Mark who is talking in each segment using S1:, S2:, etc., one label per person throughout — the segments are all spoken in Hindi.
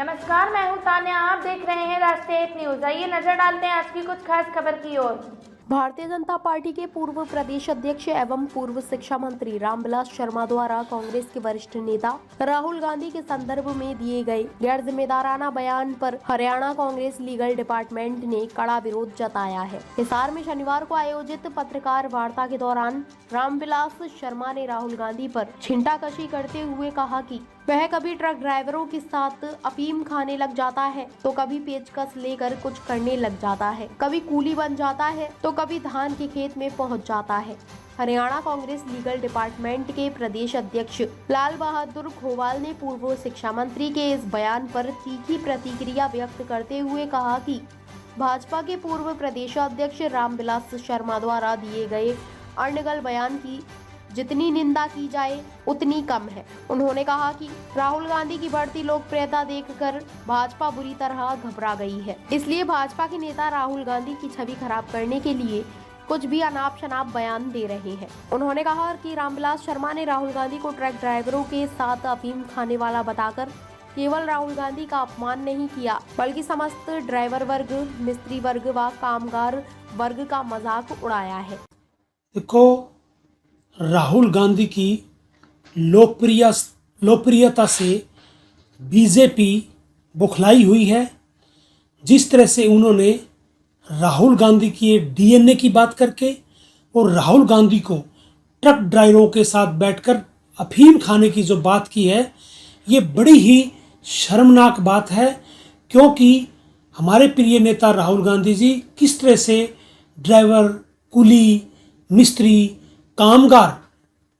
S1: नमस्कार, मैं हूं तान्या। आप देख रहे हैं राष्ट्रीय न्यूज। आइए नजर डालते हैं आज की कुछ खास खबर की ओर।
S2: भारतीय जनता पार्टी के पूर्व प्रदेश अध्यक्ष एवं पूर्व शिक्षा मंत्री रामविलास शर्मा द्वारा कांग्रेस के वरिष्ठ नेता राहुल गांधी के संदर्भ में दिए गए गैर जिम्मेदाराना बयान पर हरियाणा कांग्रेस लीगल डिपार्टमेंट ने कड़ा विरोध जताया है। हिसार में शनिवार को आयोजित पत्रकार वार्ता के दौरान रामविलास शर्मा ने राहुल गांधी पर छींटाकशी करते हुए कहा कि वह कभी ट्रक ड्राइवरों के साथ अफीम खाने लग जाता है तो कभी पेचकस लेकर कुछ करने लग जाता है, कभी कूली बन जाता है तो कभी धान के खेत में पहुंच जाता है। हरियाणा कांग्रेस लीगल डिपार्टमेंट के प्रदेश अध्यक्ष लाल बहादुर खोवाल ने पूर्व शिक्षा मंत्री के इस बयान पर तीखी प्रतिक्रिया व्यक्त करते हुए कहा कि भाजपा के पूर्व प्रदेश अध्यक्ष रामविलास शर्मा द्वारा दिए गए अनर्गल बयान की जितनी निंदा की जाए उतनी कम है। उन्होंने कहा कि राहुल गांधी की बढ़ती लोकप्रियता देखकर भाजपा बुरी तरह घबरा गई है, इसलिए भाजपा के नेता राहुल गांधी की छवि खराब करने के लिए कुछ भी अनाप शनाप बयान दे रहे हैं। उन्होंने कहा कि रामविलास शर्मा ने राहुल गांधी को ट्रक ड्राइवरों के साथ अफीम खाने वाला बताकर केवल राहुल गांधी का अपमान नहीं किया, बल्कि समस्त ड्राइवर वर्ग, मिस्त्री वर्ग व कामगार वर्ग का मजाक उड़ाया है।
S3: देखो, राहुल गांधी की लोकप्रियता से बीजेपी बौखलाई हुई है। जिस तरह से उन्होंने राहुल गांधी की डीएनए की बात करके और राहुल गांधी को ट्रक ड्राइवरों के साथ बैठकर अफीम खाने की जो बात की है, ये बड़ी ही शर्मनाक बात है। क्योंकि हमारे प्रिय नेता राहुल गांधी जी किस तरह से ड्राइवर, कुली, मिस्त्री, कामगार,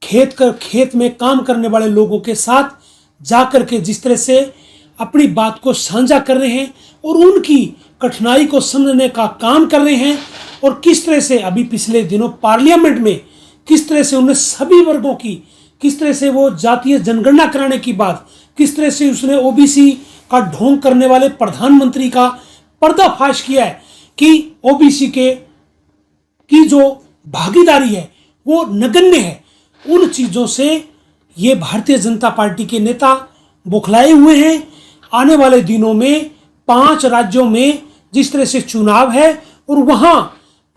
S3: खेत में काम करने वाले लोगों के साथ जाकर के जिस तरह से अपनी बात को साझा कर रहे हैं और उनकी कठिनाई को समझने का काम कर रहे हैं, और किस तरह से अभी पिछले दिनों पार्लियामेंट में किस तरह से उन्हें सभी वर्गों की, किस तरह से वो जातीय जनगणना कराने की बात, किस तरह से उसने ओबीसी का ढोंग करने वाले प्रधानमंत्री का पर्दाफाश किया है कि ओबीसी की जो भागीदारी है वो नगण्य है। उन चीज़ों से ये भारतीय जनता पार्टी के नेता बौखलाए हुए हैं। आने वाले दिनों में 5 राज्यों में जिस तरह से चुनाव है और वहाँ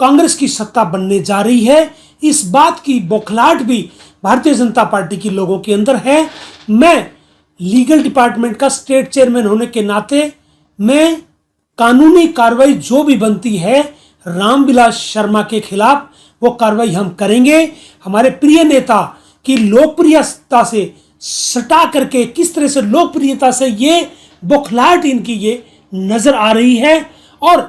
S3: कांग्रेस की सत्ता बनने जा रही है, इस बात की बौखलाहट भी भारतीय जनता पार्टी के लोगों के अंदर है। मैं लीगल डिपार्टमेंट का स्टेट चेयरमैन होने के नाते मैं कानूनी कार्रवाई जो भी बनती है रामविलास शर्मा के खिलाफ वो कार्रवाई हम करेंगे। हमारे प्रिय नेता की लोकप्रियता से सटा करके किस तरह से लोकप्रियता से ये बौखलाहट इनकी ये नजर आ रही है, और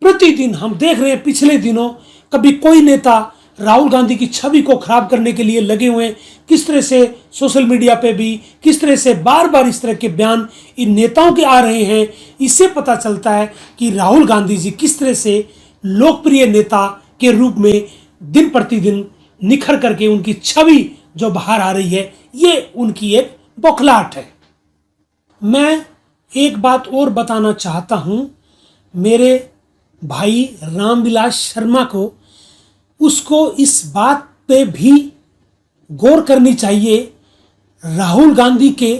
S3: प्रतिदिन हम देख रहे हैं पिछले दिनों कभी कोई नेता राहुल गांधी की छवि को खराब करने के लिए लगे हुए, किस तरह से सोशल मीडिया पे भी किस तरह से बार बार इस तरह के बयान इन नेताओं के आ रहे हैं। इससे पता चलता है कि राहुल गांधी जी किस तरह से लोकप्रिय नेता के रूप में दिन प्रतिदिन निखर करके उनकी छवि जो बाहर आ रही है, ये उनकी एक बौखलाहट है। मैं एक बात और बताना चाहता हूं, मेरे भाई रामविलास शर्मा को, उसको इस बात पे भी गौर करनी चाहिए। राहुल गांधी के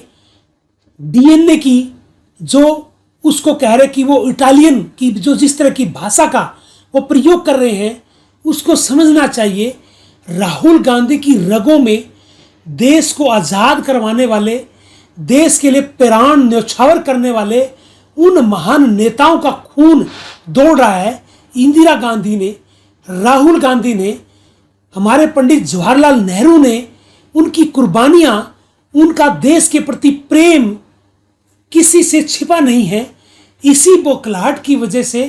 S3: डीएनए की जो उसको कह रहे कि वो इटालियन की जो जिस तरह की भाषा का वो प्रयोग कर रहे हैं, उसको समझना चाहिए। राहुल गांधी की रगों में देश को आज़ाद करवाने वाले, देश के लिए प्राण न्यौछावर करने वाले उन महान नेताओं का खून दौड़ रहा है। इंदिरा गांधी ने, राहुल गांधी ने, हमारे पंडित जवाहरलाल नेहरू ने, उनकी कुर्बानियां, उनका देश के प्रति प्रेम किसी से छिपा नहीं है। इसी बौखलाहट की वजह से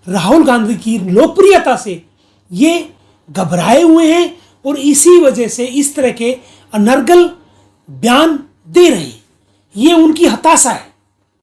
S3: राहुल गांधी की लोकप्रियता से ये घबराए हुए हैं और इसी वजह से इस तरह के अनर्गल बयान दे रहे हैं। ये उनकी हताशा है।